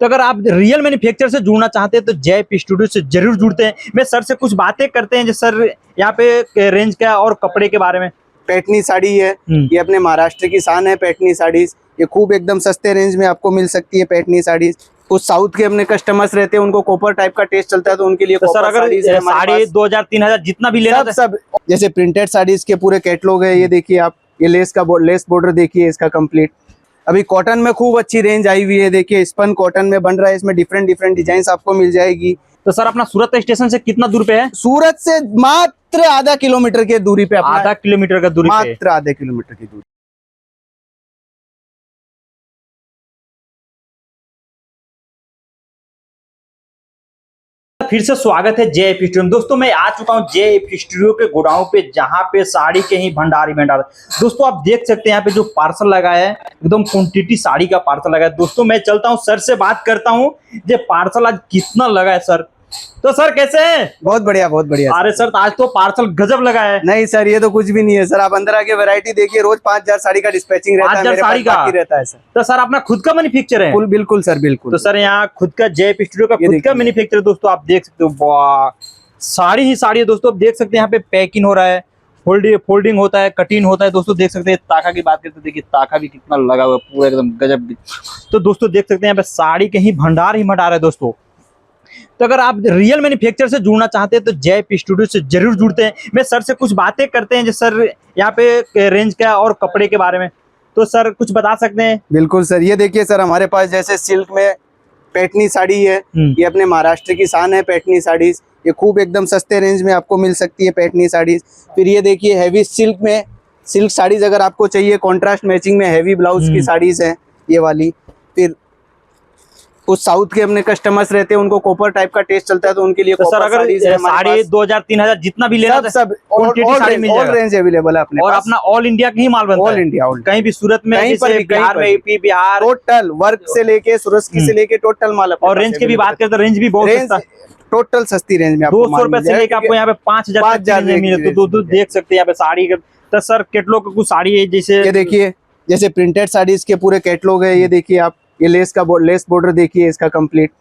तो अगर आप रियल मैन्युफैक्चर से जुड़ना चाहते हैं तो जय पी स्टूडियो से जरूर जुड़ते हैं। मैं सर से कुछ बातें करते हैं जो सर यहाँ पे रेंज क्या और कपड़े के बारे में। पैठनी साड़ी है, ये अपने महाराष्ट्र की शान है। पैठनी साड़ीज ये खूब एकदम सस्ते रेंज में आपको मिल सकती है। पैठनी साड़ीज कुछ साउथ के अपने कस्टमर्स रहते हैं, उनको कॉपर टाइप का टेस्ट चलता है, तो उनके लिए तो सर अगर साड़ी 2000-3000 जितना भी लेना सब जैसे प्रिंटेड साड़ीज के पूरे कैटलॉग है। ये देखिए आप, ये लेस बॉर्डर देखिए इसका कंप्लीट। अभी कॉटन में खूब अच्छी रेंज आई हुई है। देखिए स्पन कॉटन में बन रहा है, इसमें डिफरेंट डिफरेंट डिजाइन आपको मिल जाएगी। तो सर अपना सूरत स्टेशन से कितना दूर पे है? सूरत से मात्र आधा किलोमीटर की दूरी पे, आधा किलोमीटर का दूरी पे, मात्र आधे किलोमीटर की दूरी। फिर से स्वागत है जेएफ स्टूडियो में। दोस्तों मैं आ चुका हूं जेएफ स्टूडियो के गोडाउन पे, जहां पे साड़ी के ही भंडार ही भंडार। दोस्तों आप देख सकते हैं यहाँ पे जो पार्सल लगा है, एकदम क्वांटिटी साड़ी का पार्सल लगा है। दोस्तों मैं चलता हूं सर से बात करता हूं, ये पार्सल आज कितना लगा है सर। तो सर कैसे हैं? बहुत बढ़िया बहुत बढ़िया। अरे सर आज तो पार्सल गजब लगा है। नहीं सर, ये तो कुछ भी नहीं है सर। आप अंदर आके वैरायटी देखिए, रोज 5000 साड़ी का डिस्पैचिंग रहता है, मेरे पास बाकी रहता है सर। तो सर अपना खुद का मैन्युफैक्चर है? बिल्कुल सर बिल्कुल। तो सर यहाँ खुद का जेएफ स्टूडियो का खुद का मैन्युफैक्चर। दोस्तों आप देख सकते हो, वाह साड़ी ही साड़ी है। दोस्तों आप देख सकते हैं यहाँ पे पैकिंग हो रहा है, फोल्डिंग होता है, कटिंग होता है। दोस्तों देख सकते हैं ताका की बात करते हैं, देखिए ताका भी कितना लगा हुआ है, पूरा एकदम गजब। तो दोस्तों देख सकते हैं यहाँ पे साड़ी के ही भंडार है दोस्तों। तो अगर आप रियल मैन्युफैक्चर से जुड़ना चाहते हैं तो जय पी स्टूडियो से जरूर जुड़ते हैं। मैं सर से कुछ बातें करते हैं जो सर यहाँ पे रेंज क्या और कपड़े के बारे में। तो सर कुछ बता सकते हैं? बिल्कुल सर, ये देखिए सर, हमारे पास जैसे सिल्क में पैठनी साड़ी है, ये अपने महाराष्ट्र की शान है। पैठनी साड़ीज ये खूब एकदम सस्ते रेंज में आपको मिल सकती है, पैठनी साड़ीज। फिर ये देखिए हैवी सिल्क में, सिल्क साड़ीज अगर आपको चाहिए कॉन्ट्रास्ट मैचिंग में, हैवी ब्लाउज की साड़ीज है ये वाली। फिर कुछ साउथ के अपने कस्टमर्स रहते हैं, उनको कॉपर टाइप का टेस्ट चलता है, तो उनके लिए तो सर अगर साड़ी 2000-3000 जितना भी लेना सब ऑल रेंज अवेलेबल है अपने और अपना ऑल इंडिया का ही माल बनता है। ऑल इंडिया, कहीं भी सूरत में, बिहार में, यूपी बिहार, टोटल वर्क से लेके सुरस्की से लेके टोटल माल। और रेंज की भी बात करें तो रेंज भी बहुत सस्ता, टोटल सस्ती रेंज में 200 रुपए से लेके आपको यहाँ पे 5000 मिले। तो देख सकते हैं यहाँ पे साड़ी। तो सर कैटलॉग का कुछ साड़ी है, जैसे ये देखिए जैसे प्रिंटेड साड़ीज के पूरे कैटलॉग है। ये देखिए आप, ये लेस बॉर्डर देखिए इसका कंप्लीट।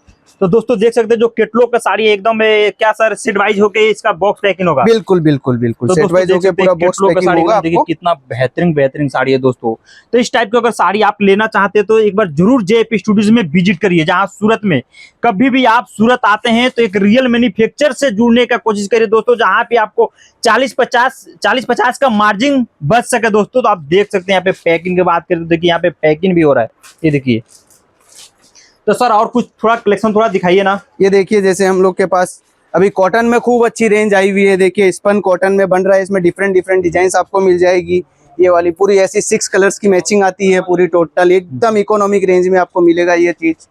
तो दोस्तों देख सकते हैं जो कैटलॉग का साड़ी है, एकदम क्या सर सेट वाइज होके इसका बॉक्स पैकिंग होगा? बिल्कुल बिल्कुल बिल्कुल, तो सेट वाइज होके पूरा बॉक्स पैकिंग होगा देखिए कितना बेहतरीन साड़ी है दोस्तों। तो इस टाइप की अगर साड़ी आप लेना चाहते हैं तो एक बार जरूर जेएफ स्टूडियोज में विजिट करिए। जहां सूरत में कभी भी आप सूरत आते हैं तो एक रियल मैन्युफैक्चर से जुड़ने का कोशिश करिए दोस्तों, जहां पे आपको 40-50 का मार्जिन बच सके दोस्तों। तो आप देख सकते हैं यहाँ पे पैकिंग की बात करें तो देखिए यहाँ पे पैकिंग भी हो रहा है, ये देखिए। तो सर और कुछ थोड़ा कलेक्शन थोड़ा दिखाइए ना। ये देखिए जैसे हम लोग के पास अभी कॉटन में खूब अच्छी रेंज आई हुई है। देखिए स्पन कॉटन में बन रहा है, इसमें डिफरेंट डिफरेंट डिजाइन आपको मिल जाएगी। ये वाली पूरी ऐसी 6 कलर्स की मैचिंग आती है पूरी, टोटल एकदम इकोनॉमिक रेंज में आपको मिलेगा ये चीज।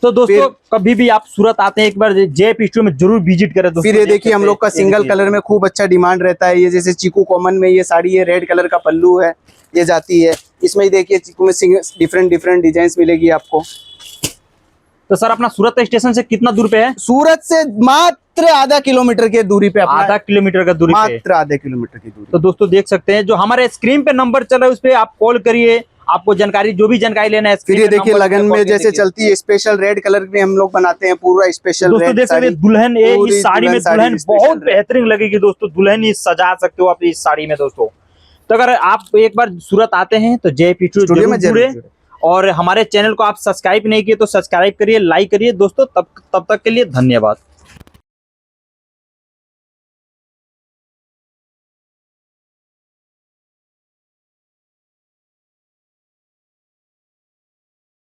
तो दोस्तों कभी भी आप सूरत आते हैं एक बार जेएफ स्टूडियो में जरूर विजिट करें दोस्तों। फिर ये देखिए हम लोग का सिंगल कलर में खूब अच्छा डिमांड रहता है। ये जैसे चीकू कॉमन में ये साड़ी है, रेड कलर का पल्लू है, ये जाती है। इसमें देखिए चीकू में डिफरेंट डिफरेंट डिजाइन मिलेगी आपको। तो सर अपना सूरत स्टेशन से कितना दूर पे है? सूरत से मात्र आधा किलोमीटर की दूरी पे, आधा किलोमीटर का दूरी, मात्र आधे किलोमीटर की दूरी। तो दोस्तों देख सकते हैं जो हमारे स्क्रीन पे नंबर चल रहा है उस पे आप कॉल करिए, आपको जानकारी जो भी जानकारी लेना है। फिर ये देखिए लगन में जैसे चलती है स्पेशल रेड कलर में हम लोग बनाते हैं, पूरा स्पेशल दोस्तों देख सकते हैं दुल्हन, इस साड़ी में दुल्हन बहुत बेहतरीन लगेगी दोस्तों। दुल्हन ही सजा सकते हो आप इस साड़ी में दोस्तों। तो अगर आप एक बार सूरत आते हैं तो जेएफ स्टूडियो में जुड़े, और हमारे चैनल को आप सब्सक्राइब नहीं किए तो सब्सक्राइब करिए, लाइक करिए दोस्तों। तब तक के लिए धन्यवाद।